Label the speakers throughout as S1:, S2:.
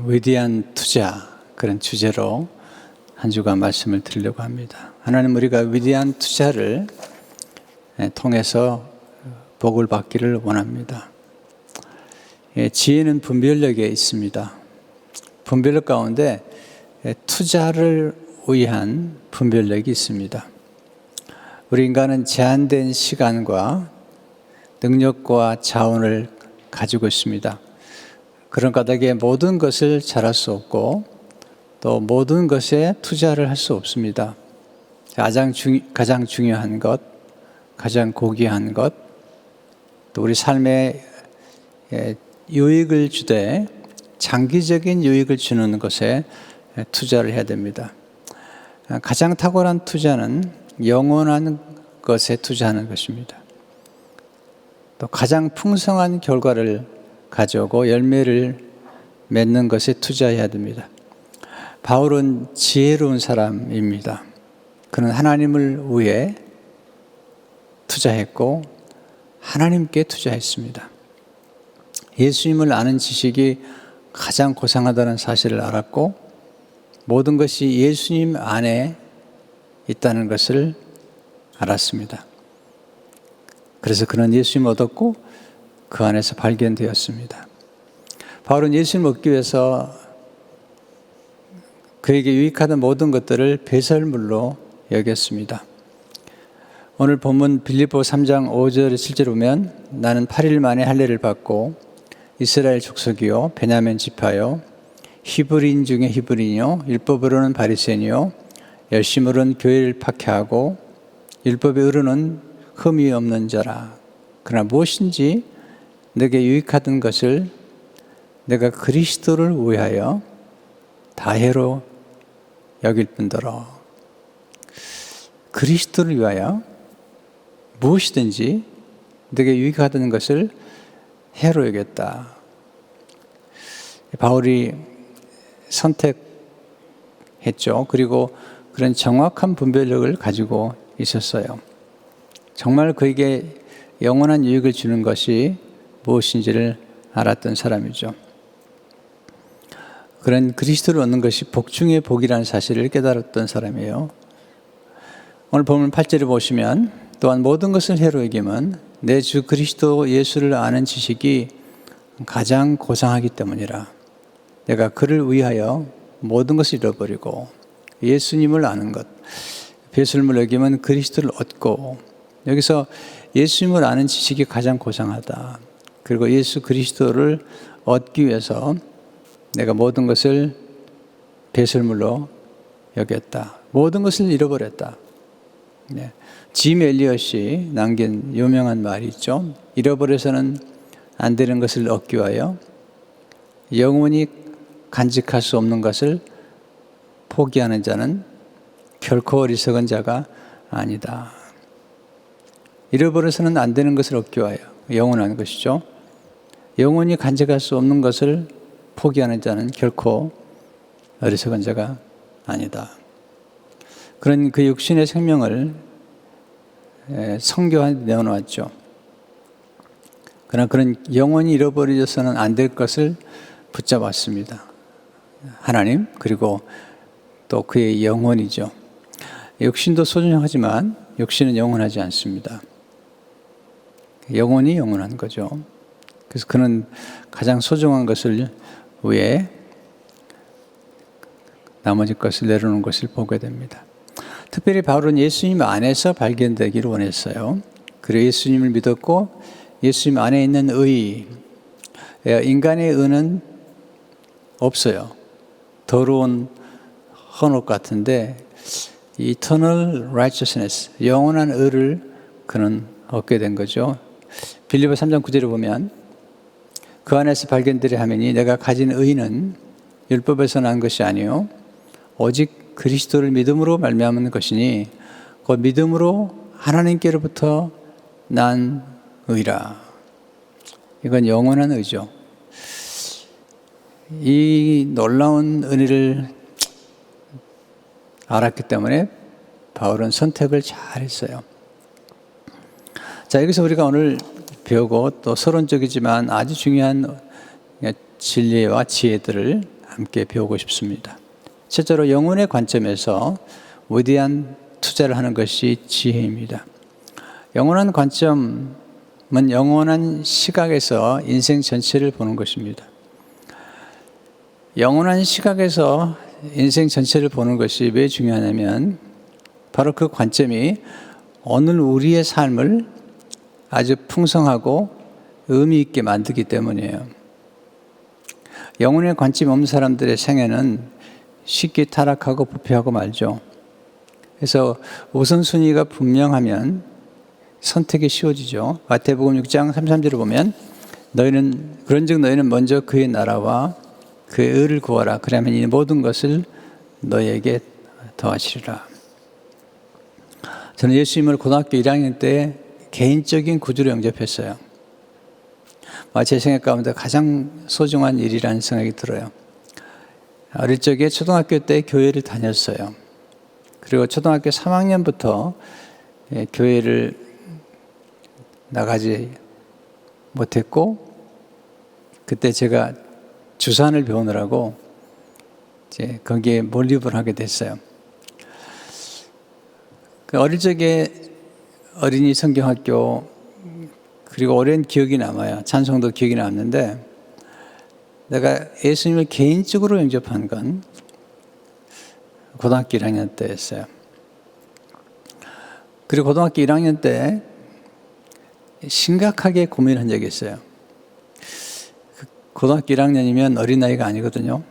S1: 위대한 투자, 그런 주제로 한 주간 말씀을 드리려고 합니다. 하나님, 우리가 위대한 투자를 통해서 복을 받기를 원합니다. 지혜는 분별력에 있습니다. 분별력 가운데 투자를 위한 분별력이 있습니다. 우리 인간은 제한된 시간과 능력과 자원을 가지고 있습니다. 그런 까닭에 모든 것을 잘할 수 없고 또 모든 것에 투자를 할 수 없습니다. 가장 중요한 것, 가장 고귀한 것, 또 우리 삶에 유익을 주되 장기적인 유익을 주는 것에 투자를 해야 됩니다. 가장 탁월한 투자는 영원한 것에 투자하는 것입니다. 또 가장 풍성한 결과를 가져오고 열매를 맺는 것에 투자해야 됩니다. 바울은 지혜로운 사람입니다. 그는 하나님을 위해 투자했고 하나님께 투자했습니다. 예수님을 아는 지식이 가장 고상하다는 사실을 알았고 모든 것이 예수님 안에 있다는 것을 알았습니다. 그래서 그는 예수님을 얻었고 그 안에서 발견되었습니다. 바울은 예수님을 얻기 위해서 그에게 유익하던 모든 것들을 배설물로 여겼습니다. 오늘 본문 빌립보 3장 5절 7절 보면 나는 8일 만에 할례를 받고 이스라엘 족속이요 베냐민 지파요 히브리인 중에 히브리인이요 율법으로는 바리새인이요 열심으로는 교회를 박해하고 율법의 의로는 흠이 없는 자라. 그러나 무엇인지 내게 유익하던 것을 내가 그리스도를 위하여 다해로 여길 뿐더러. 그리스도를 위하여 무엇이든지 내게 유익하던 것을 해로 여겼다. 바울이 선택했죠. 그리고 그런 정확한 분별력을 가지고 있었어요. 정말 그에게 영원한 유익을 주는 것이 무엇인지를 알았던 사람이죠. 그런 그리스도를 얻는 것이 복 중의 복이라는 사실을 깨달았던 사람이에요. 오늘 본문 8절에 보시면 또한 모든 것을 해로 여김은 내 주 그리스도 예수를 아는 지식이 가장 고상하기 때문이라. 내가 그를 위하여 모든 것을 잃어버리고 예수님을 아는 것, 배설물 여김은 그리스도를 얻고, 여기서 예수님을 아는 지식이 가장 고상하다. 그리고 예수 그리스도를 얻기 위해서 내가 모든 것을 배설물로 여겼다. 모든 것을 잃어버렸다. 네. 짐 엘리엇이 남긴 유명한 말이 있죠. 잃어버려서는 안 되는 것을 얻기 위하여 영원히 간직할 수 없는 것을 포기하는 자는 결코 어리석은 자가 아니다. 잃어버려서는 안 되는 것을 얻기 위하여 영원한 것이죠. 영원히 간직할 수 없는 것을 포기하는 자는 결코 어리석은 자가 아니다. 그런 그 육신의 생명을 성교 안에 내어놓았죠. 그러나 그런 영원히 잃어버려서는 안 될 것을 붙잡았습니다. 하나님, 그리고 또 그의 영혼이죠. 육신도 소중하지만 육신은 영원하지 않습니다. 영혼이 영원한 거죠. 그래서 그는 가장 소중한 것을 위해 나머지 것을 내려놓은 것을 보게 됩니다. 특별히 바울은 예수님 안에서 발견되기를 원했어요. 그리고 예수님을 믿었고 예수님 안에 있는 의, 인간의 의는 없어요. 더러운 헌옷 같은데 eternal righteousness, 영원한 의를 그는 얻게 된 거죠. 빌립보 3장 9절에 보면 그 안에서 발견되려 하매니 내가 가진 의는 율법에서 난 것이 아니요 오직 그리스도를 믿음으로 말미암은 것이니 그 믿음으로 하나님께로부터 난 의라. 이건 영원한 의죠. 이 놀라운 은혜를 알았기 때문에 바울은 선택을 잘했어요. 자, 여기서 우리가 오늘 배우고 또 서론적이지만 아주 중요한 진리와 지혜들을 함께 배우고 싶습니다. 첫째로 영혼의 관점에서 위대한 투자를 하는 것이 지혜입니다. 영원한 관점은 영원한 시각에서 인생 전체를 보는 것입니다. 영원한 시각에서 인생 전체를 보는 것이 왜 중요하냐면 바로 그 관점이 오늘 우리의 삶을 아주 풍성하고 의미 있게 만들기 때문이에요. 영혼의 관점이 없는 사람들의 생애는 쉽게 타락하고 부패하고 말죠. 그래서 우선순위가 분명하면 선택이 쉬워지죠. 마태복음 6장 33절을 보면 그런즉 너희는 먼저 그의 나라와 그의 의를 구하라. 그러면 이 모든 것을 너희에게 더하시리라. 저는 예수님을 고등학교 1학년 때 개인적인 구주로 영접했어요. 제 생각 가운데 가장 소중한 일이라는 생각이 들어요. 어릴 적에 초등학교 때 교회를 다녔어요. 그리고 초등학교 3학년부터 교회를 나가지 못했고, 그때 제가 주산을 배우느라고 이제 거기에 몰입을 하게 됐어요. 어릴 적에 어린이 성경학교, 그리고 오랜 기억이 남아요. 찬송도 기억이 남는데, 내가 예수님을 개인적으로 영접한 건 고등학교 1학년 때였어요. 그리고 고등학교 1학년 때 심각하게 고민한 적이 있어요. 고등학교 1학년이면 어린아이가 아니거든요.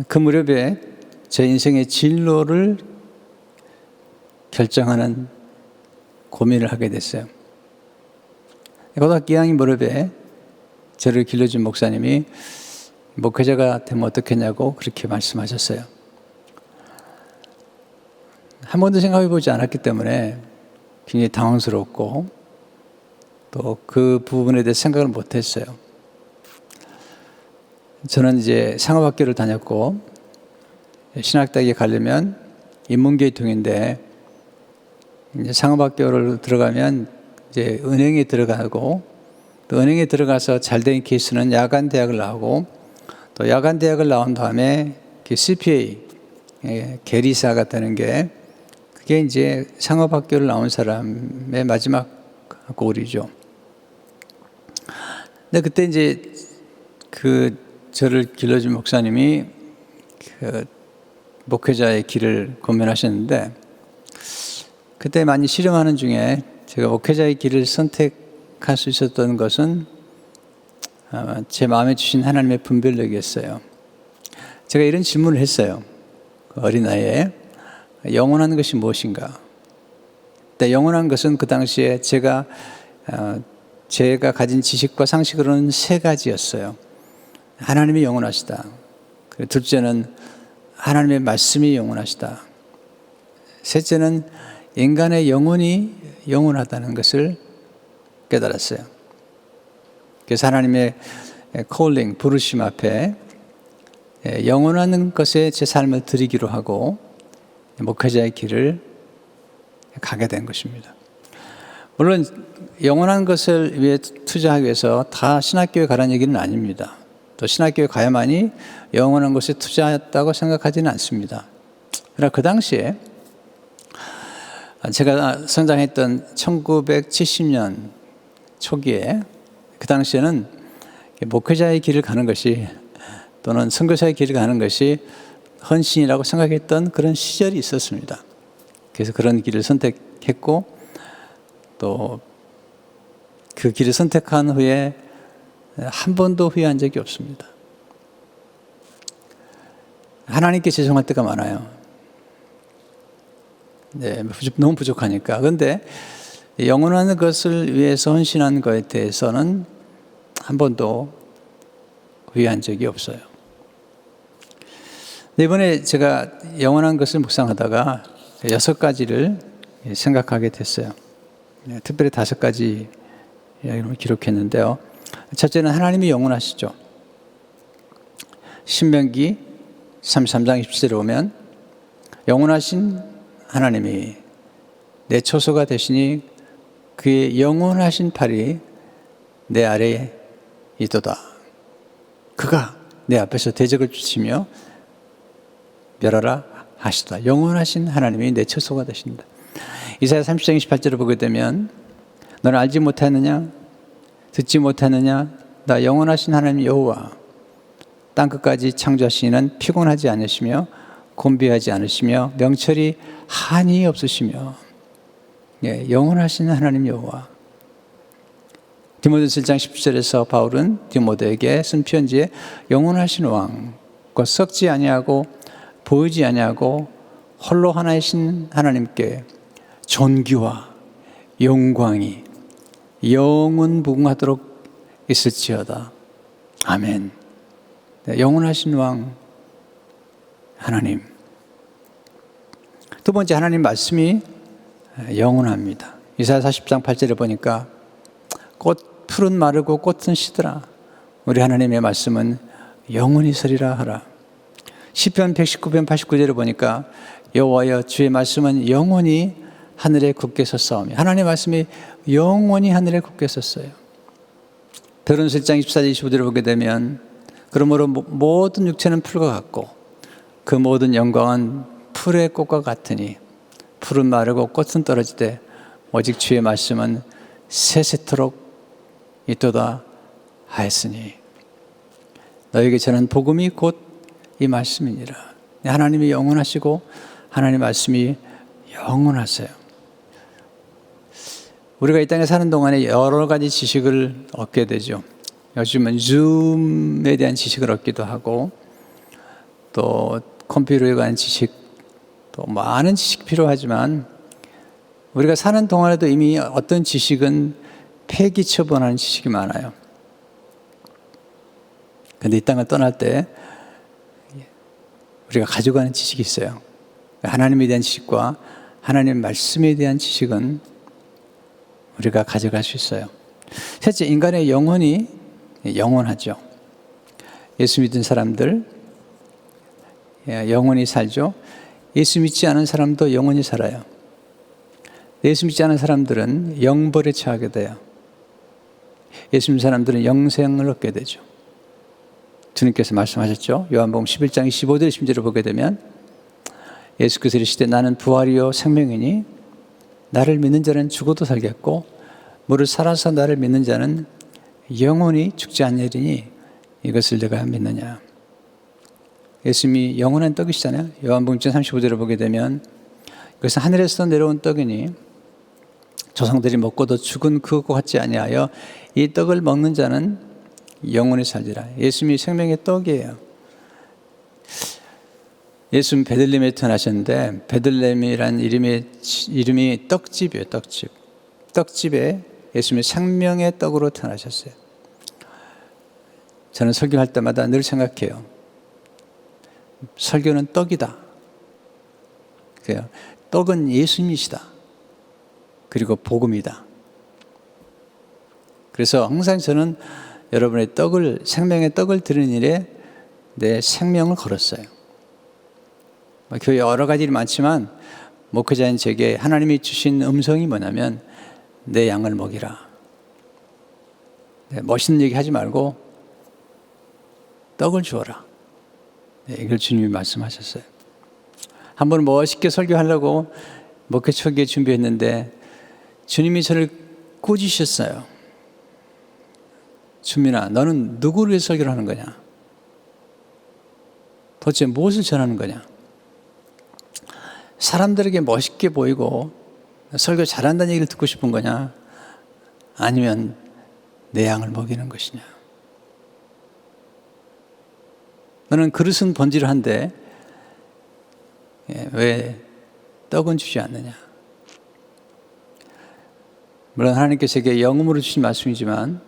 S1: 그 무렵에 제 인생의 진로를 결정하는 고민을 하게 됐어요. 고등학교 2학년 무렵에 저를 길러준 목사님이 목회자가 되면 어떻겠냐고 그렇게 말씀하셨어요. 한 번도 생각해 보지 않았기 때문에 굉장히 당황스럽고 또 그 부분에 대해 생각을 못 했어요. 저는 이제 상업학교를 다녔고 신학대학에 가려면 인문계통인데 이제 상업학교를 들어가면 이제 은행에 들어가고 또 은행에 들어가서 잘된 케이스는 야간 대학을 나오고 또 야간 대학을 나온 다음에 CPA 계리사가 되는 게 그게 이제 상업학교를 나온 사람의 마지막 골이죠. 근데 그때 이제 저를 길러준 목사님이 목회자의 길을 고민하셨는데 그때 많이 실험하는 중에 제가 목회자의 길을 선택할 수 있었던 것은 제 마음에 주신 하나님의 분별력이었어요. 제가 이런 질문을 했어요. 어린 나이에 영원한 것이 무엇인가? 근데 영원한 것은 그 당시에 제가 가진 지식과 상식으로는 세 가지였어요. 하나님이 영원하시다. 그리고 둘째는 하나님의 말씀이 영원하시다. 셋째는 인간의 영혼이 영원하다는 것을 깨달았어요. 그래서 하나님의 콜링, 부르심 앞에 영원한 것에 제 삶을 드리기로 하고 목회자의 길을 가게 된 것입니다. 물론 영원한 것을 위해 투자하기 위해서 다 신학교에 가라는 얘기는 아닙니다. 또 신학교에 가야만이 영원한 것에 투자했다고 생각하지는 않습니다. 그러나 그 당시에 제가 성장했던 1970년 초기에 그 당시에는 목회자의 길을 가는 것이 또는 선교사의 길을 가는 것이 헌신이라고 생각했던 그런 시절이 있었습니다. 그래서 그런 길을 선택했고 또 그 길을 선택한 후에 한 번도 후회한 적이 없습니다. 하나님께 죄송할 때가 많아요. 네, 너무 부족하니까. 그런데 영원한 것을 위해서 헌신한 것에 대해서는 한 번도 후회한 적이 없어요. 이번에 제가 영원한 것을 묵상하다가 6가지를 생각하게 됐어요. 특별히 5가지 이야기를 기록했는데요. 첫째는 하나님이 영원하시죠. 신명기 33장 27절에 보면 영원하신 하나님이 내 초소가 되시니 그의 영원하신 팔이 내 아래에 이도다. 그가 내 앞에서 대적을 주시며 멸하라 하시다. 영원하신 하나님이 내 처소가 되신다. 이사야 30장 28절을 보게 되면 너는 알지 못하느냐? 듣지 못하느냐? 나 영원하신 하나님 여호와 땅끝까지 창조하신 이는 피곤하지 않으시며 곤비하지 않으시며 명철이 한이 없으시며 영원하신 하나님 여호와. 디모데전서 1장 10절에서 바울은 디모데에게 쓴 편지에 영원하신 왕, 곧 썩지 아니하고 보이지 아니하고 홀로 하나이신 하나님께 존귀와 영광이 영원 무궁하도록 있을지어다. 아멘. 영원하신 왕 하나님. 두 번째, 하나님 말씀이 영원합니다. 이사야 40장 8절에 보니까 풀은 마르고 꽃은 시들아 우리 하나님의 말씀은 영원히 서리라 하라. 시편 119편 89절에 보니까 여호와여 주의 말씀은 영원히 하늘에 굳게 섰사오며 하나님의 말씀이 영원히 하늘에 굳게 섰어요. 베드로전서 1장 24절 25절을 보게 되면 그러므로 모든 육체는 풀과 같고 그 모든 영광은 풀의 꽃과 같으니 풀은 마르고 꽃은 떨어지되 오직 주의 말씀은 세세토록 있도다 하였으니 너에게 저는 복음이 곧 이 말씀이니라. 하나님이 영원하시고 하나님의 말씀이 영원하세요. 우리가 이 땅에 사는 동안에 여러 가지 지식을 얻게 되죠. 요즘은 줌에 대한 지식을 얻기도 하고 또 컴퓨터에 관한 지식, 또 많은 지식이 필요하지만 우리가 사는 동안에도 이미 어떤 지식은 폐기 처분하는 지식이 많아요. 그런데 이 땅을 떠날 때 우리가 가져가는 지식이 있어요. 하나님에 대한 지식과 하나님의 말씀에 대한 지식은 우리가 가져갈 수 있어요. 셋째, 인간의 영혼이 영원하죠. 예수 믿은 사람들 영원히 살죠. 예수 믿지 않은 사람도 영원히 살아요. 예수 믿지 않은 사람들은 영벌에 처하게 돼요. 예수 믿는 사람들은 영생을 얻게 되죠. 주님께서 말씀하셨죠. 요한복음 11장 15절 20절을 보게 되면 예수께서 이르시되 나는 부활이요 생명이니 나를 믿는 자는 죽어도 살겠고 무릇 살아서 나를 믿는 자는 영원히 죽지 않으리니 이것을 내가 믿느냐. 예수님이 영원한 떡이시잖아요. 요한복음 35절을 보게 되면 그것은 하늘에서 내려온 떡이니 조상들이 먹고도 죽은 그것과 같지 아니하여 이 떡을 먹는 자는 영원히 살리라. 예수님이 생명의 떡이에요. 예수님 베들레헴에 태어나셨는데 베들레헴이란 이름이 떡집이에요. 떡집. 떡집에 예수님이 생명의 떡으로 태어나셨어요. 저는 설교할 때마다 늘 생각해요. 설교는 떡이다. 그래요. 떡은 예수님이시다. 그리고 복음이다. 그래서 항상 저는 여러분의 생명의 떡을 드리는 일에 내 생명을 걸었어요. 교회 여러 가지 일이 많지만 목회자인 제게 하나님이 주신 음성이 뭐냐면 내 양을 먹이라. 멋있는 얘기 하지 말고 떡을 주어라. 이걸 주님이 말씀하셨어요. 한 번 멋있게 설교하려고 목회 초기에 준비했는데 주님이 저를 꾸짖으셨어요. 준민아, 너는 누구를 위해 설교를 하는 거냐? 도대체 무엇을 전하는 거냐? 사람들에게 멋있게 보이고 설교 잘한다는 얘기를 듣고 싶은 거냐? 아니면 내 양을 먹이는 것이냐? 너는 그릇은 번지르한데 왜 떡은 주지 않느냐? 물론 하나님께서 제게 영음으로 주신 말씀이지만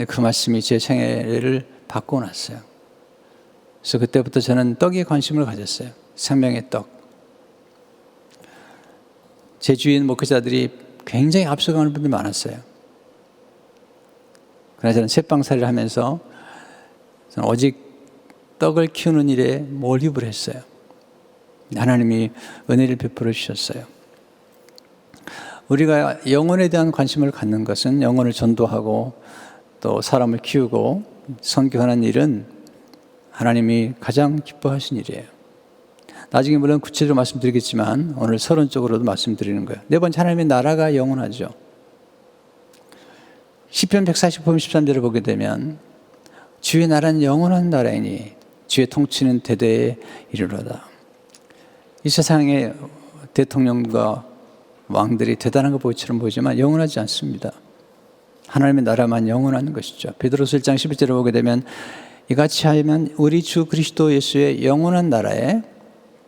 S1: 그 말씀이 제 생애를 바꿔놨어요. 그래서 그때부터 저는 떡에 관심을 가졌어요. 생명의 떡. 제 주위에 있는 목회자들이 굉장히 앞서가는 분들이 많았어요. 그러나 저는 새빵살이를 하면서 저는 오직 떡을 키우는 일에 몰입을 했어요. 하나님이 은혜를 베풀어 주셨어요. 우리가 영혼에 대한 관심을 갖는 것은 영혼을 전도하고 또 사람을 키우고 선교하는 일은 하나님이 가장 기뻐하신 일이에요. 나중에 물론 구체적으로 말씀드리겠지만 오늘 서론적으로도 말씀드리는 거예요. 네 번째, 하나님의 나라가 영원하죠. 시편 140편 13절을 보게 되면 주의 나라는 영원한 나라이니 주의 통치는 대대에 이르러다. 이 세상의 대통령과 왕들이 대단한 것 보이지만 영원하지 않습니다. 하나님의 나라만 영원한 것이죠. 베드로서 1장 11절을 보게 되면 이같이 하면 우리 주 그리스도 예수의 영원한 나라에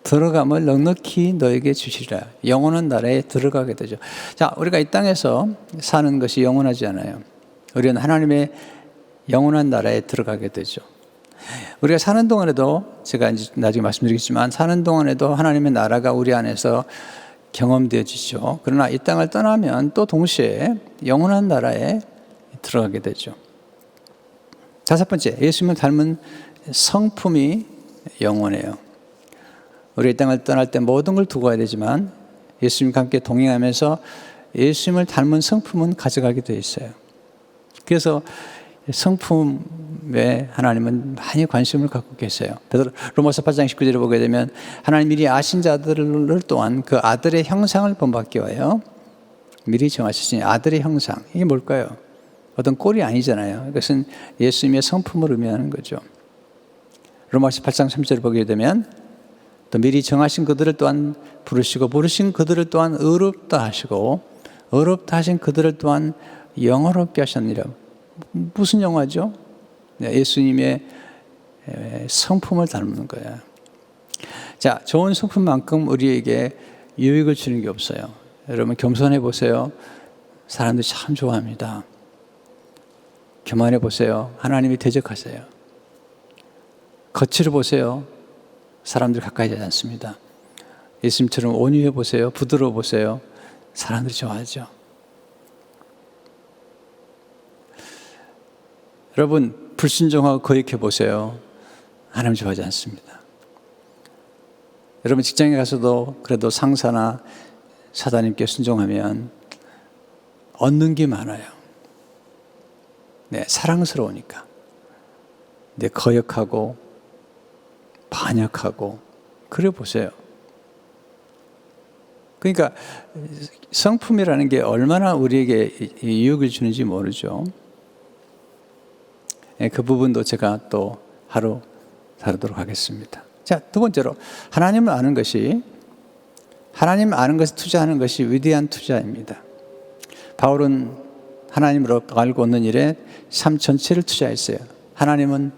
S1: 들어감을 넉넉히 너에게 주시리라. 영원한 나라에 들어가게 되죠. 자, 우리가 이 땅에서 사는 것이 영원하지 않아요. 우리는 하나님의 영원한 나라에 들어가게 되죠. 우리가 사는 동안에도 제가 이제 나중에 말씀드리겠지만 사는 동안에도 하나님의 나라가 우리 안에서 경험되어지죠. 그러나 이 땅을 떠나면 또 동시에 영원한 나라에 들어가게 되죠. 다섯 번째, 예수님을 닮은 성품이 영원해요. 우리 이 땅을 떠날 때 모든 걸 두고 가야 되지만 예수님과 함께 동행하면서 예수님을 닮은 성품은 가져가게 되어 있어요. 그래서 성품에 하나님은 많이 관심을 갖고 계세요. 로마서 8장 19절을 보게 되면 하나님 미리 아신 자들을 또한 그 아들의 형상을 본받게 하여 미리 정하시니 아들의 형상, 이게 뭘까요? 어떤 꼴이 아니잖아요. 이것은 예수님의 성품을 의미하는 거죠. 로마서 8장 3절을 보게 되면 또 미리 정하신 그들을 또한 부르시고 부르신 그들을 또한 의롭다 하시고 의롭다 하신 그들을 또한 영화롭게 하셨느니라. 무슨 영화죠? 예수님의 성품을 닮는 거예요. 자, 좋은 성품만큼 우리에게 유익을 주는 게 없어요. 여러분 겸손해 보세요. 사람들이 참 좋아합니다. 교만해 보세요. 하나님이 대적하세요. 거칠어 보세요. 사람들이 가까이 하지 않습니다. 예수님처럼 온유해 보세요. 부드러워 보세요. 사람들이 좋아하죠. 여러분 불순종하고 거역해 보세요. 하나님 좋아하지 않습니다. 여러분 직장에 가서도 그래도 상사나 사장님께 순종하면 얻는 게 많아요. 네, 사랑스러우니까. 네, 거역하고 반역하고 그래 보세요. 그러니까 성품이라는 게 얼마나 우리에게 유익을 주는지 모르죠. 그 부분도 제가 또 하루 다루도록 하겠습니다. 자, 두 번째로 하나님을 아는 것이 투자하는 것이 위대한 투자입니다. 바울은 하나님을 알고 얻는 일에 삶 전체를 투자했어요. 하나님은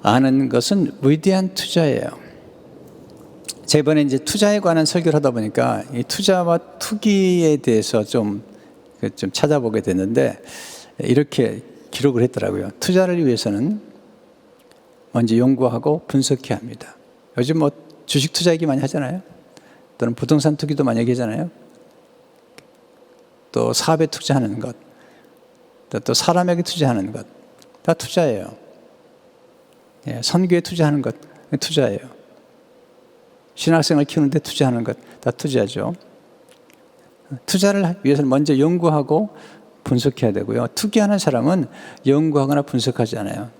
S1: 아는 것은 위대한 투자예요. 제가 이번에 이제 투자에 관한 설교를 하다 보니까 이 투자와 투기에 대해서 좀 찾아보게 됐는데 이렇게 기록을 했더라고요. 투자를 위해서는 먼저 연구하고 분석해야 합니다. 요즘 뭐 주식 투자 얘기 많이 하잖아요. 또는 부동산 투기도 많이 얘기하잖아요. 또 사업에 투자하는 것, 또 사람에게 투자하는 것, 다 투자예요. 선교에 투자하는 것, 투자예요. 신학생을 키우는데 투자하는 것, 다 투자죠. 투자를 위해서는 먼저 연구하고 분석해야 되고요. 투기하는 사람은 연구하거나 분석하지 않아요.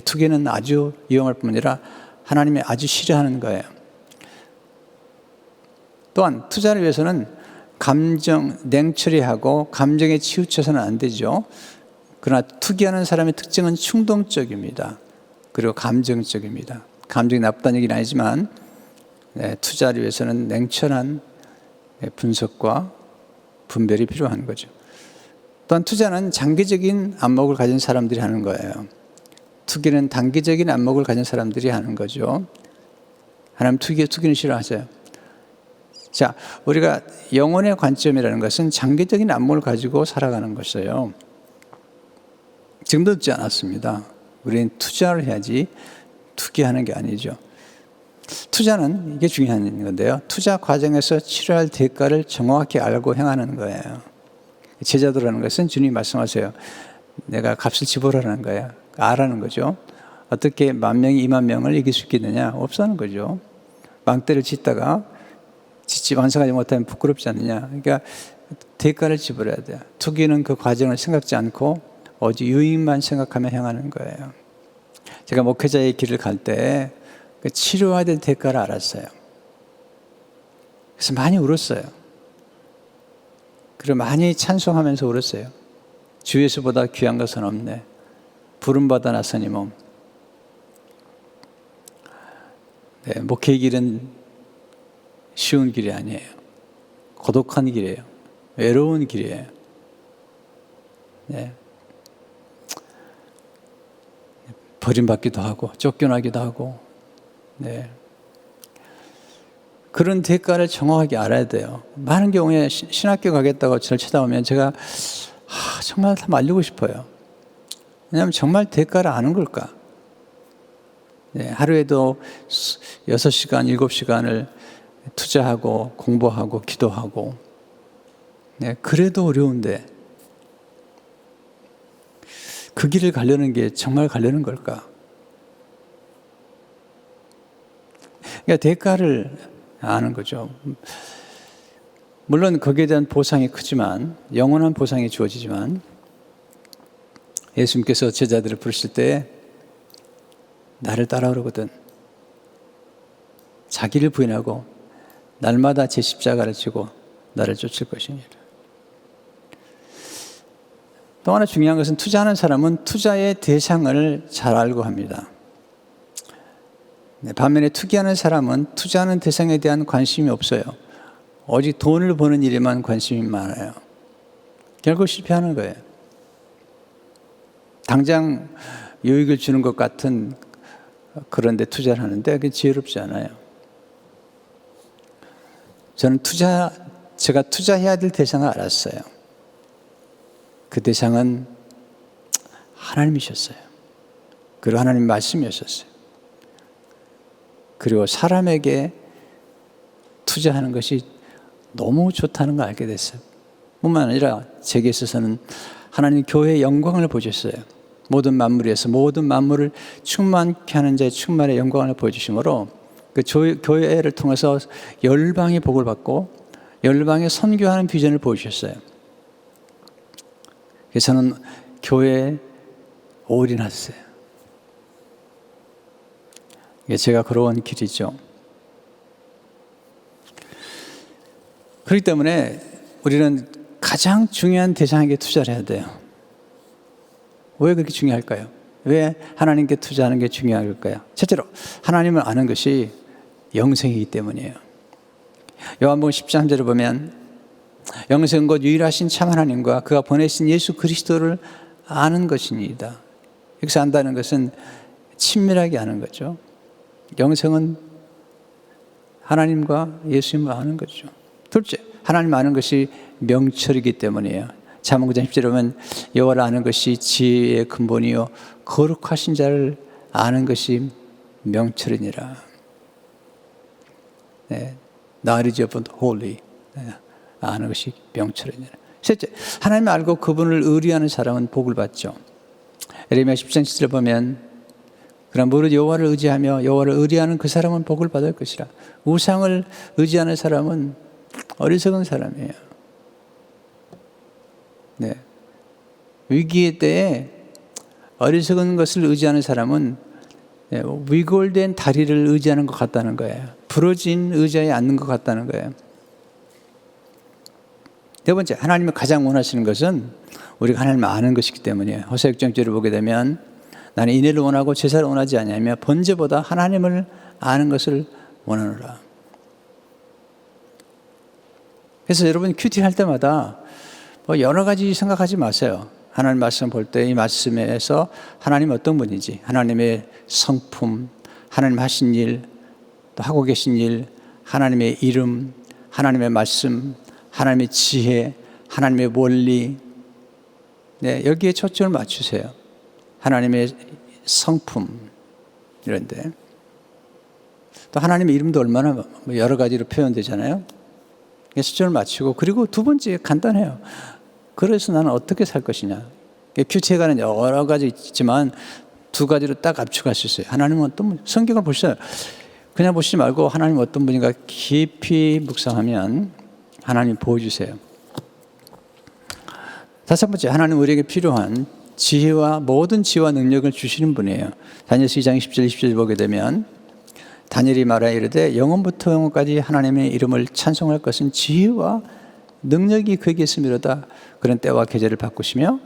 S1: 투기는 아주 위험할 뿐 아니라 하나님이 아주 싫어하는 거예요. 또한 투자를 위해서는 감정 냉철히하고 감정에 치우쳐서는 안 되죠. 그러나 투기하는 사람의 특징은 충동적입니다. 그리고 감정적입니다. 감정이 나쁘다는 얘기는 아니지만 투자를 위해서는 냉철한 분석과 분별이 필요한 거죠. 또한 투자는 장기적인 안목을 가진 사람들이 하는 거예요. 투기는 단기적인 안목을 가진 사람들이 하는 거죠. 하나님 투기는 싫어하세요. 자, 우리가 영혼의 관점이라는 것은 장기적인 안목을 가지고 살아가는 것이에요. 지금도 듣지 않았습니다. 우리는 투자를 해야지 투기하는 게 아니죠. 투자는 이게 중요한 건데요. 투자 과정에서 치러야 할 대가를 정확히 알고 행하는 거예요. 제자도라는 것은 주님이 말씀하세요. 내가 값을 지불하라는 거예요. 알아는 거죠. 어떻게 10,000명이 20,000명을 이길 수 있겠느냐? 없다는 거죠. 망대를 짓다가 짓지 완성하지 못하면 부끄럽지 않느냐. 그러니까 대가를 지불해야 돼요. 투기는 그 과정을 생각지 않고 오직 유익만 생각하며 행하는 거예요. 제가 목회자의 길을 갈 때 그 치료해야 될 대가를 알았어요. 그래서 많이 울었어요. 그리고 많이 찬송하면서 울었어요. 주 예수보다 귀한 것은 없네. 부름받아 나서니 몸. 네, 목회의 길은 쉬운 길이 아니에요. 고독한 길이에요. 외로운 길이에요. 네. 버림받기도 하고 쫓겨나기도 하고, 네. 그런 대가를 정확하게 알아야 돼요. 많은 경우에 신학교 가겠다고 저를 쳐다보면 제가 정말 다 말리고 싶어요. 왜냐하면 정말 대가를 아는 걸까? 네, 하루에도 6시간, 7시간을 투자하고 공부하고 기도하고, 네, 그래도 어려운데 그 길을 가려는 게 정말 가려는 걸까? 그러니까 대가를 아는 거죠. 물론 거기에 대한 보상이 크지만, 영원한 보상이 주어지지만, 예수님께서 제자들을 부르실 때 나를 따라오거든 자기를 부인하고 날마다 제 십자가를 지고 나를 쫓을 것이니라. 또 하나 중요한 것은 투자하는 사람은 투자의 대상을 잘 알고 합니다. 반면에 투기하는 사람은 투자하는 대상에 대한 관심이 없어요. 오직 돈을 버는 일에만 관심이 많아요. 결국 실패하는 거예요. 당장 유익을 주는 것 같은 그런 데 투자를 하는데 그게 지혜롭지 않아요. 저는 제가 투자해야 될 대상을 알았어요. 그 대상은 하나님이셨어요. 그리고 하나님 말씀이었어요. 그리고 사람에게 투자하는 것이 너무 좋다는 걸 알게 됐어요. 뿐만 아니라 제게 있어서는 하나님 교회의 영광을 보셨어요. 모든 만물에서 모든 만물을 충만케 하는 자의 충만의 영광을 보여주심으로 그 교회를 통해서 열방의 복을 받고 열방에 선교하는 비전을 보여주셨어요. 그래서 저는 교회에 올인했어요. 이게 제가 걸어온 길이죠. 그렇기 때문에 우리는 가장 중요한 대상에게 투자를 해야 돼요. 왜 그렇게 중요할까요? 왜 하나님께 투자하는 게 중요할까요? 첫째로 하나님을 아는 것이 영생이기 때문이에요. 요한복음 13절을 보면 영생은 곧 유일하신 참 하나님과 그가 보내신 예수 그리스도를 아는 것입니다. 여기서 안다는 것은 친밀하게 아는 거죠. 영생은 하나님과 예수님을 아는 거죠. 둘째, 하나님 아는 것이 명철이기 때문이에요. 잠언 9장 10절에 보면 여호와를 아는 것이 지혜의 근본이요 거룩하신 자를 아는 것이 명철이니라. 네, knowledge of the holy, 네, 아는 것이 명철이니라. 셋째, 하나님을 알고 그분을 의리하는 사람은 복을 받죠. 예레미야 10장 10절에 보면 그러나 무릇 여호와를 의지하며 여호와를 의리하는 그 사람은 복을 받을 것이라. 우상을 의지하는 사람은 어리석은 사람이에요. 네. 위기의 때에 어리석은 것을 의지하는 사람은 위골된 다리를 의지하는 것 같다는 거예요. 부러진 의자에 앉는 것 같다는 거예요. 네 번째, 하나님이 가장 원하시는 것은 우리가 하나님을 아는 것이기 때문이에요. 호세아 6장절을 보게 되면 나는 인애를 원하고 제사를 원하지 아니하며 번제보다 하나님을 아는 것을 원하노라. 그래서 여러분 큐티 할 때마다 여러 가지 생각하지 마세요. 하나님 말씀 볼 때 이 말씀에서 하나님 어떤 분인지, 하나님의 성품, 하나님 하신 일, 또 하고 계신 일, 하나님의 이름, 하나님의 말씀, 하나님의 지혜, 하나님의 원리, 네, 여기에 초점을 맞추세요. 하나님의 성품 이런데 또 하나님의 이름도 얼마나 여러 가지로 표현되잖아요. 초점을 맞추고, 그리고 두 번째 간단해요. 그래서 나는 어떻게 살 것이냐. 큐티에가는 여러 가지 있지만 두 가지로 딱 압축할 수 있어요. 하나님은 어떤 분? 성경을 보셔요. 그냥 보시지 말고 하나님 어떤 분인가 깊이 묵상하면 하나님 보여주세요. 다섯 번째, 하나님 우리에게 필요한 지혜와 모든 지혜와 능력을 주시는 분이에요. 다니엘서 2장 10절 20절 보게 되면 다니엘이 말하여 이르되 영원부터 영원까지 하나님의 이름을 찬송할 것은 지혜와 능력이 그에게 있음이로다. 그런 때와 계절을 바꾸시며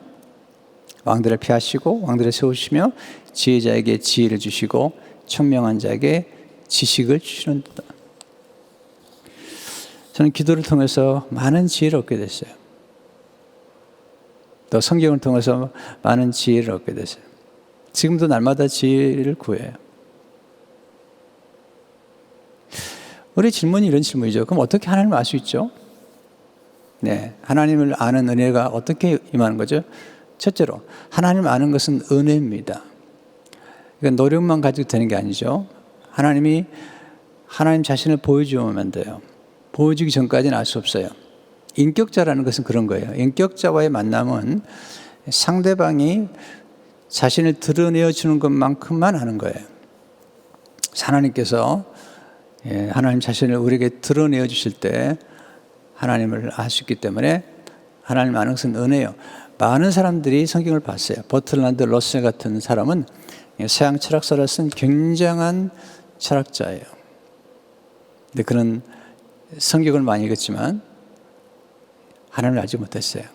S1: 왕들을 피하시고 왕들을 세우시며 지혜자에게 지혜를 주시고 청명한 자에게 지식을 주시는도다. 저는 기도를 통해서 많은 지혜를 얻게 됐어요. 또 성경을 통해서 많은 지혜를 얻게 됐어요. 지금도 날마다 지혜를 구해요. 우리 질문이 이런 질문이죠. 그럼 어떻게 하나님을 알 수 있죠? 네, 하나님을 아는 은혜가 어떻게 임하는 거죠? 첫째로 하나님을 아는 것은 은혜입니다. 그러니까 노력만 가지고 되는 게 아니죠. 하나님 자신을 보여주면 돼요. 보여주기 전까지는 알 수 없어요. 인격자라는 것은 그런 거예요. 인격자와의 만남은 상대방이 자신을 드러내어 주는 것만큼만 하는 거예요. 하나님께서 하나님 자신을 우리에게 드러내어 주실 때 하나님을 알 수 있기 때문에 하나님 아는 것은 은혜예요. 많은 사람들이 성경을 봤어요. 버틀란드 러셀 같은 사람은 서양 철학서를 쓴 굉장한 철학자예요. 근데 그는 성경을 많이 읽었지만 하나님을 알지 못했어요.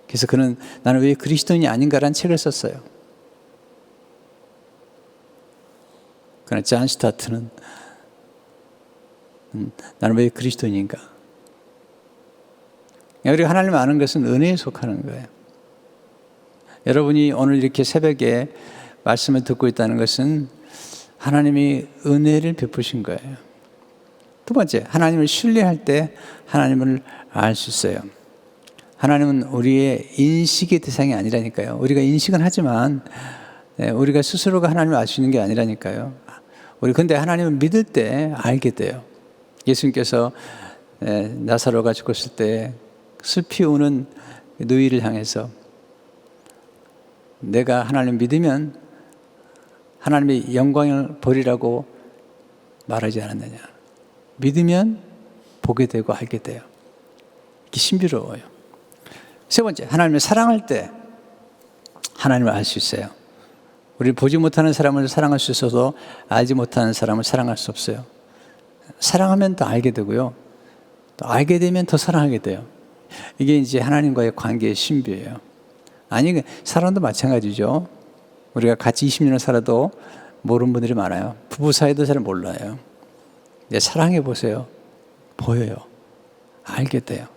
S1: 그래서 그는 나는 왜 그리스도인이 아닌가라는 책을 썼어요. 그러나 잔 스타트는 나는 왜 그리스도인인가? 우리가 하나님을 아는 것은 은혜에 속하는 거예요. 여러분이 오늘 이렇게 새벽에 말씀을 듣고 있다는 것은 하나님이 은혜를 베푸신 거예요. 두 번째, 하나님을 신뢰할 때 하나님을 알 수 있어요. 하나님은 우리의 인식의 대상이 아니라니까요. 우리가 인식은 하지만 우리가 스스로가 하나님을 알 수 있는 게 아니라니까요. 근데 하나님을 믿을 때 알게 돼요. 예수님께서 나사로가 죽었을 때 슬피 우는 누이를 향해서 내가 하나님을 믿으면 하나님의 영광을 보리라고 말하지 않았느냐. 믿으면 보게 되고 알게 돼요. 이게 신비로워요. 세 번째, 하나님을 사랑할 때 하나님을 알 수 있어요. 우리 보지 못하는 사람을 사랑할 수 있어도 알지 못하는 사람을 사랑할 수 없어요. 사랑하면 더 알게 되고요. 또 알게 되면 더 사랑하게 돼요. 이게 이제 하나님과의 관계의 신비예요. 아니, 사람도 마찬가지죠. 우리가 같이 20년을 살아도 모르는 분들이 많아요. 부부 사이도 잘 몰라요. 사랑해 보세요. 보여요. 알게 돼요.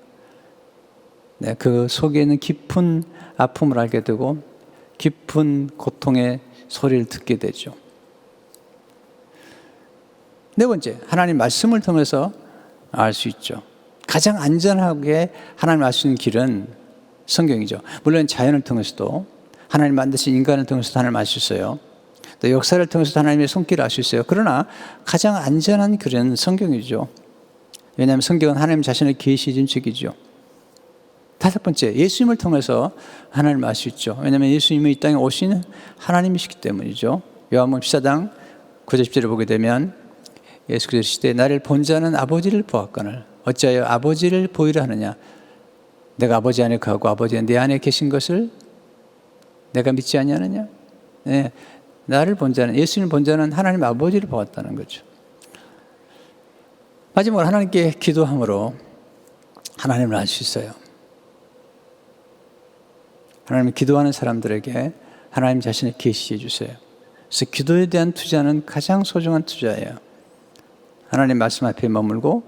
S1: 그 속에 있는 깊은 아픔을 알게 되고 깊은 고통의 소리를 듣게 되죠. 네 번째, 하나님 말씀을 통해서 알 수 있죠. 가장 안전하게 하나님을 알 수 있는 길은 성경이죠. 물론 자연을 통해서도 하나님 만드신 인간을 통해서도 하나님을 알 수 있어요. 또 역사를 통해서도 하나님의 손길을 알 수 있어요. 그러나 가장 안전한 길은 성경이죠. 왜냐하면 성경은 하나님 자신을 계시해 준 책이죠. 다섯 번째, 예수님을 통해서 하나님을 알 수 있죠. 왜냐하면 예수님이 이 땅에 오신 하나님이시기 때문이죠. 요한복음 14장 9절 10절을 보게 되면 예수께서 시대 나를 본 자는 아버지를 보았거늘 어찌하여 아버지를 보이려 하느냐. 내가 아버지 안에 거하고 아버지가 내 안에 계신 것을 내가 믿지 아니하느냐. 네, 나를 본 자는, 예수님을 본 자는 하나님 아버지를 보았다는 거죠. 마지막으로 하나님께 기도함으로 하나님을 알 수 있어요. 하나님 기도하는 사람들에게 하나님 자신을 계시해 주세요. 그래서 기도에 대한 투자는 가장 소중한 투자예요. 하나님 말씀 앞에 머물고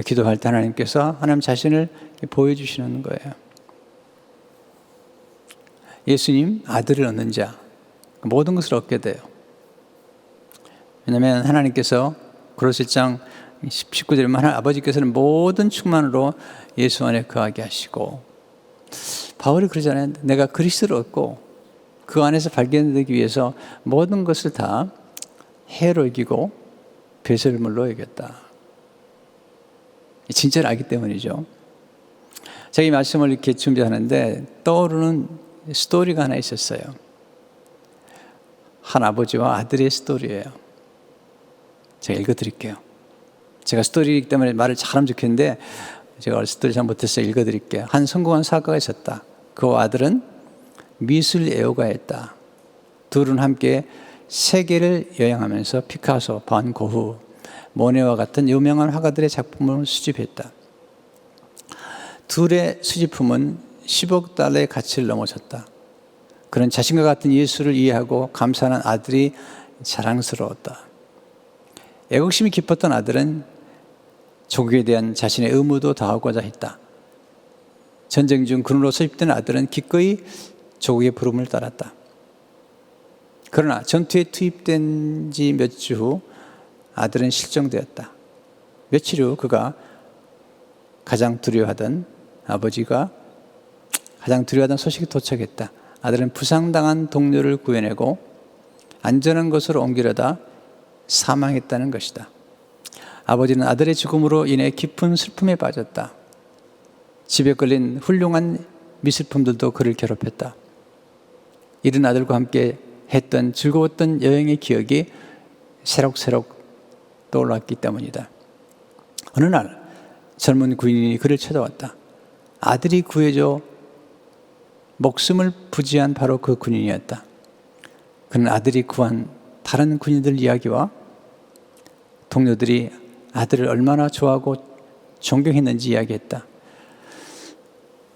S1: 기도할 때 하나님께서 하나님 자신을 보여주시는 거예요. 예수님 아들을 얻는 자 모든 것을 얻게 돼요. 왜냐하면 하나님께서 고린도서 1장 19절에 하나님 아버지께서는 모든 충만으로 예수 안에 거하게 하시고 바울이 그러잖아요. 내가 그리스도를 얻고 그 안에서 발견되기 위해서 모든 것을 다 해로 이기고 배설물로 이겼다. 진짜를 알기 때문이죠. 제가 이 말씀을 이렇게 준비하는데 떠오르는 스토리가 하나 있었어요. 한 아버지와 아들의 스토리예요. 제가 읽어드릴게요. 제가 스토리이기 때문에 말을 잘하면 좋겠는데 제가 어렸을 때 잘못해서 읽어드릴게요. 한 성공한 사업가가 있었다. 그 아들은 미술 애호가였다. 둘은 함께 세계를 여행하면서 피카소, 반 고흐, 모네와 같은 유명한 화가들의 작품을 수집했다. 둘의 수집품은 10억 달러의 가치를 넘어섰다. 그런 자신과 같은 예술을 이해하고 감사하는 아들이 자랑스러웠다. 애국심이 깊었던 아들은 조국에 대한 자신의 의무도 다하고자 했다. 전쟁 중 군으로 소집된 아들은 기꺼이 조국의 부름을 따랐다. 그러나 전투에 투입된 지 몇 주 후 아들은 실종되었다. 며칠 후 그가 가장 두려워하던 아버지가 가장 두려워하던 소식이 도착했다. 아들은 부상당한 동료를 구해내고 안전한 곳으로 옮기려다 사망했다는 것이다. 아버지는 아들의 죽음으로 인해 깊은 슬픔에 빠졌다. 집에 걸린 훌륭한 미술품들도 그를 괴롭혔다. 이른 아들과 함께 했던 즐거웠던 여행의 기억이 새록새록 떠올랐기 때문이다. 어느 날 젊은 군인이 그를 찾아왔다. 아들이 구해줘 목숨을 부지한 바로 그 군인이었다. 그는 아들이 구한 다른 군인들 이야기와 동료들이 아들을 얼마나 좋아하고 존경했는지 이야기했다.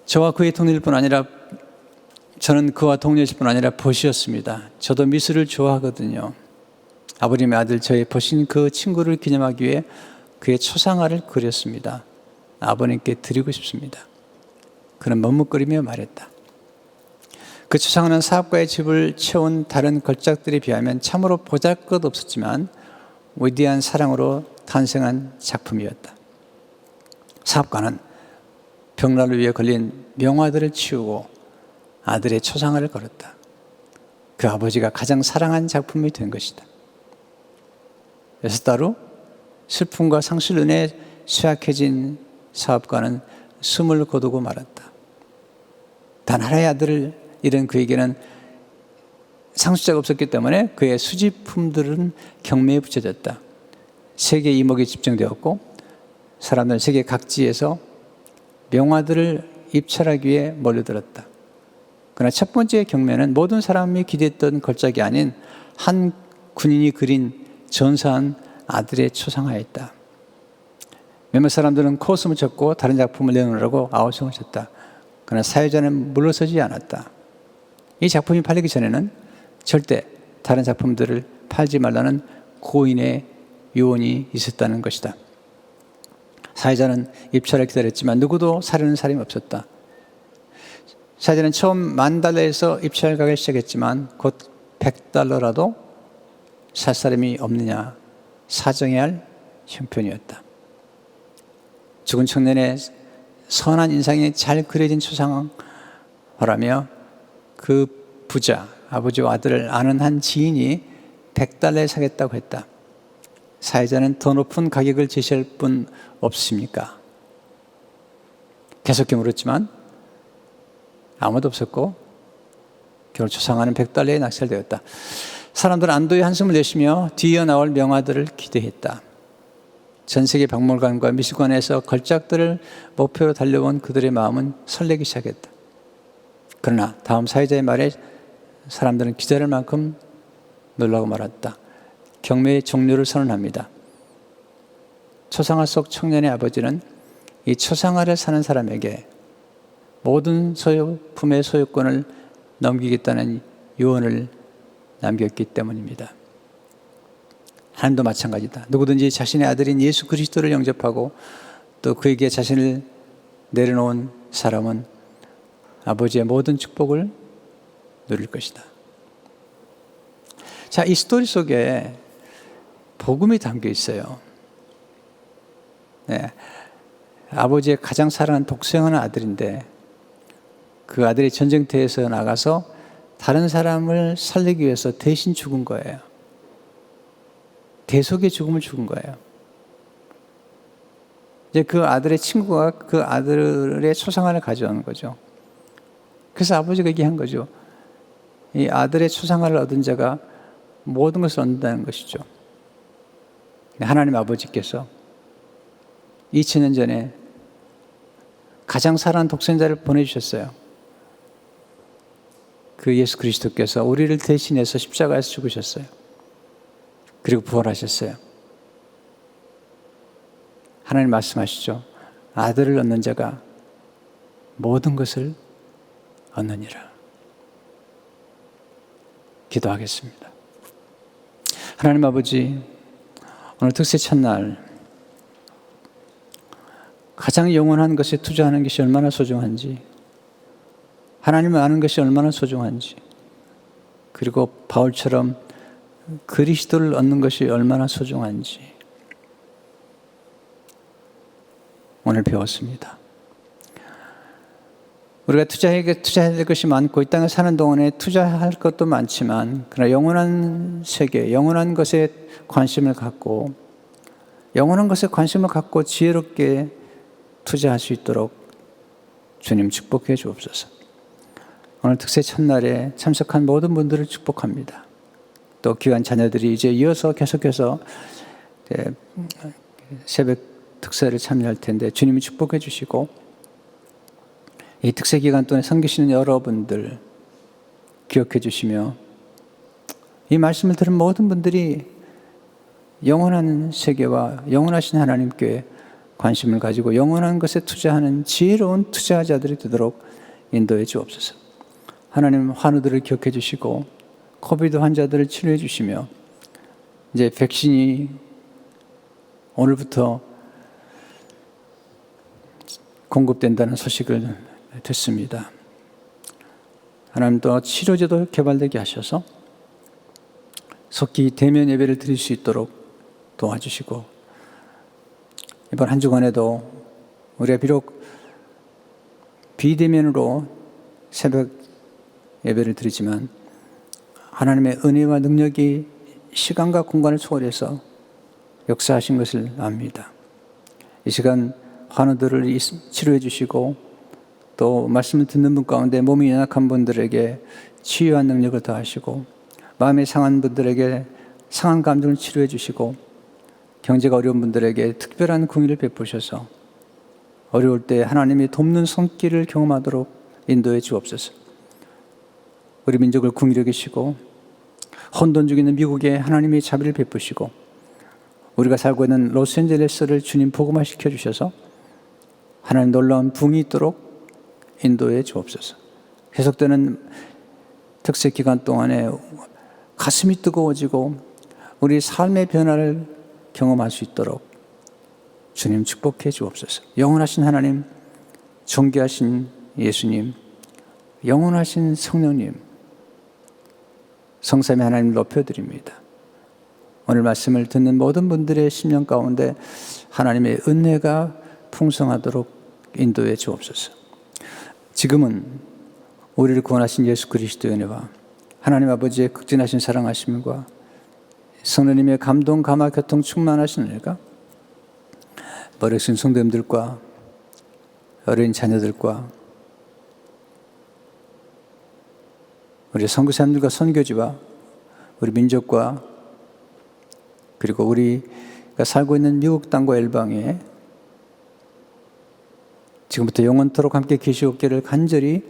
S1: 저와 그의 동료일뿐 아니라 저는 그와 동료일 뿐 아니라 벗이었습니다. 저도 미술을 좋아하거든요. 아버님의 아들 저의 벗인 그 친구를 기념하기 위해 그의 초상화를 그렸습니다. 아버님께 드리고 싶습니다. 그는 머뭇거리며 말했다. 그 초상화는 사업가의 집을 채운 다른 걸작들에 비하면 참으로 보잘것없었지만 위대한 사랑으로 탄생한 작품이었다. 사업가는 벽난로 위에 걸린 명화들을 치우고 아들의 초상화를 걸었다. 그 아버지가 가장 사랑한 작품이 된 것이다. 6달 후 슬픔과 상실론에 쇠약해진 사업가는 숨을 거두고 말았다. 단 하나의 아들을 잃은 그에게는 상속자가 없었기 때문에 그의 수집품들은 경매에 붙여졌다. 세계 이목이 집중되었고 사람들은 세계 각지에서 명화들을 입찰하기 위해 몰려들었다. 그러나 첫 번째 경매는 모든 사람이 기대했던 걸작이 아닌 한 군인이 그린 전사한 아들의 초상화였다. 몇몇 사람들은 코웃음을 쳤고 다른 작품을 내놓으라고 아우성을 쳤다. 그러나 사회자는 물러서지 않았다. 이 작품이 팔리기 전에는 절대 다른 작품들을 팔지 말라는 고인의 유언이 있었다는 것이다. 사회자는 입찰을 기다렸지만 누구도 사려는 사람이 없었다. 사회자는 처음 $10,000에서 입찰 가기 시작했지만 곧 $100라도 살 사람이 없느냐 사정해야 할 형편이었다. 죽은 청년의 선한 인상이 잘 그려진 초상화라며 그 부자, 아버지와 아들을 아는 한 지인이 $100에 사겠다고 했다. 사회자는 더 높은 가격을 제시할 뿐 없습니까? 계속 물었지만 아무도 없었고 결국 초상화는 $100에 낙찰되었다. 사람들은 안도의 한숨을 내쉬며 뒤이어 나올 명화들을 기대했다. 전 세계 박물관과 미술관에서 걸작들을 목표로 달려온 그들의 마음은 설레기 시작했다. 그러나 다음 사회자의 말에 사람들은 기다릴 만큼 놀라고 말았다. 경매의 종료를 선언합니다. 초상화 속 청년의 아버지는 이 초상화를 사는 사람에게 모든 소유품의 소유권을 넘기겠다는 유언을 남겼기 때문입니다. 하나님도 마찬가지다. 누구든지 자신의 아들인 예수 그리스도를 영접하고 또 그에게 자신을 내려놓은 사람은 아버지의 모든 축복을 누릴 것이다. 자, 이 스토리 속에 복음이 담겨 있어요. 네. 아버지의 가장 사랑하는 독생하는 아들인데 그 아들이 전쟁터에서 나가서 다른 사람을 살리기 위해서 대신 죽은 거예요. 대속의 죽음을 죽은 거예요. 이제 그 아들의 친구가 그 아들의 초상화를 가져오는 거죠. 그래서 아버지가 얘기한 거죠. 이 아들의 초상화를 얻은 자가 모든 것을 얻는다는 것이죠. 하나님 아버지께서 2000년 전에 가장 사랑하는 독생자를 보내주셨어요. 그 예수 그리스도께서 우리를 대신해서 십자가에서 죽으셨어요. 그리고 부활하셨어요. 하나님 말씀하시죠. 아들을 얻는 자가 모든 것을 얻느니라. 기도하겠습니다. 하나님 아버지, 오늘 특세 첫날 가장 영원한 것에 투자하는 것이 얼마나 소중한지, 하나님을 아는 것이 얼마나 소중한지, 그리고 바울처럼 그리스도를 얻는 것이 얼마나 소중한지 오늘 배웠습니다. 우리가 투자해야 될 것이 많고 이 땅에 사는 동안에 투자할 것도 많지만 그러나 영원한 세계, 영원한 것에 관심을 갖고 지혜롭게 투자할 수 있도록 주님 축복해 주옵소서. 오늘 특세 첫날에 참석한 모든 분들을 축복합니다. 또 귀한 자녀들이 이제 이어서 계속해서 새벽 특세를 참여할 텐데 주님이 축복해 주시고, 이 특세 기간 동안에 섬기시는 여러분들 기억해 주시며, 이 말씀을 들은 모든 분들이 영원한 세계와 영원하신 하나님께 관심을 가지고 영원한 것에 투자하는 지혜로운 투자자들이 되도록 인도해 주옵소서. 하나님, 환우들을 기억해 주시고 코비드 환자들을 치료해 주시며, 이제 백신이 오늘부터 공급된다는 소식을 듣습니다. 하나님, 또 치료제도 개발되게 하셔서 속히 대면 예배를 드릴 수 있도록 도와주시고, 이번 한 주간에도 우리가 비록 비대면으로 새벽 예배를 드리지만 하나님의 은혜와 능력이 시간과 공간을 초월해서 역사하신 것을 압니다. 이 시간 환우들을 치료해 주시고, 또 말씀을 듣는 분 가운데 몸이 연약한 분들에게 치유한 능력을 더하시고, 마음이 상한 분들에게 상한 감정을 치료해 주시고, 경제가 어려운 분들에게 특별한 공의를 베푸셔서 어려울 때 하나님이 돕는 손길을 경험하도록 인도해 주옵소서. 우리 민족을 긍휼히 여기시고 혼돈 중에 있는 미국에 하나님이 자비를 베푸시고, 우리가 살고 있는 로스앤젤레스를 주님 복음화시켜 주셔서 하나님 놀라운 붕이 있도록 인도해 주옵소서. 계속되는 특세 기간 동안에 가슴이 뜨거워지고 우리 삶의 변화를 경험할 수 있도록 주님 축복해 주옵소서. 영원하신 하나님, 존귀하신 예수님, 영원하신 성령님, 성삼위 하나님 높여드립니다. 오늘 말씀을 듣는 모든 분들의 심령 가운데 하나님의 은혜가 풍성하도록 인도해 주옵소서. 지금은 우리를 구원하신 예수 그리스도의 은혜와 하나님 아버지의 극진하신 사랑하심과 성령님의 감동, 감화, 교통 충만하신 은혜가 버려진 성도님들과 어린 자녀들과 우리 선교사님들과 선교지와 우리 민족과 그리고 우리가 살고 있는 미국 땅과 열방에 지금부터 영원토록 함께 계시옵기를 간절히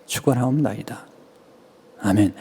S1: 축원하옵나이다. 아멘.